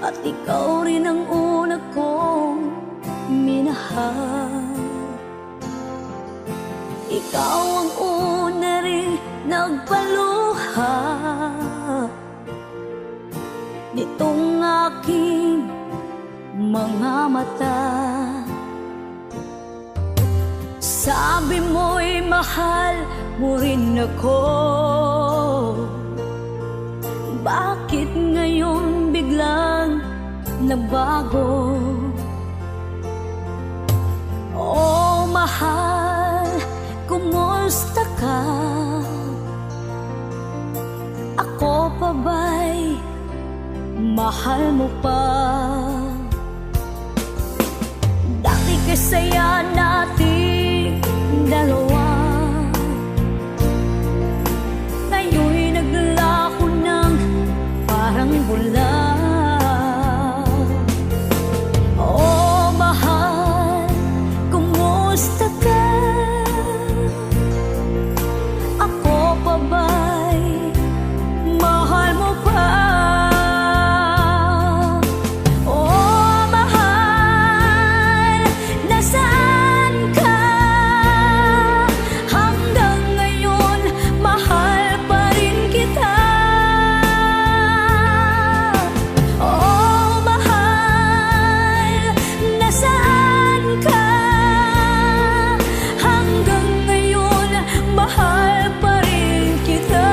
at ikaw rin ang una kong minahal. Ikaw ang una rin nagpaluha nitong aking mga mata. Sabi mo'y mahal mo rin ako. Bakit ngayon biglang nagbago? Oh mahal, kumusta ka? Ako pa ba'y mahal mo pa? Dati kasaya nating dalawa, ngayon'y naglako ng parang bula. Oh mahal, kumusta ka? Ako pa ba'y mahal mo pa? Oh mahal, nasaan ka? Hanggang ngayon, mahal pa rin kita. Oh mahal, nasaan ka? Hanggang ngayon, mahal pa rin kita.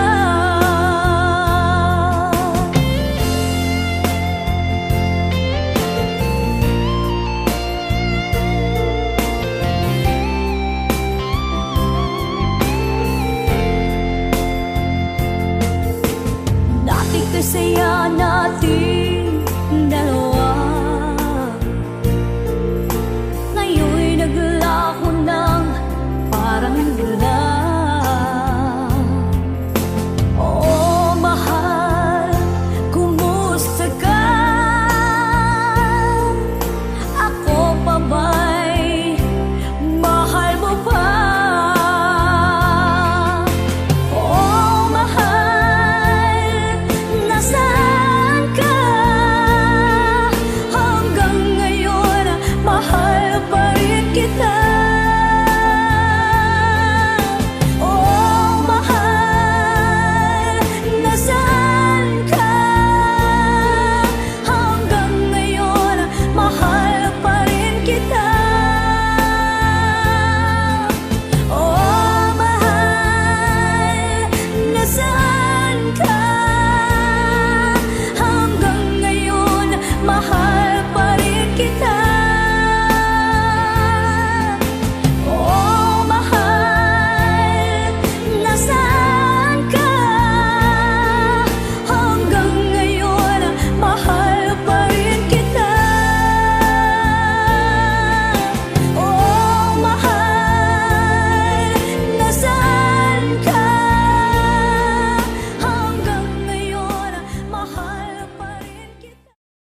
Dati kasaya nating dalawa,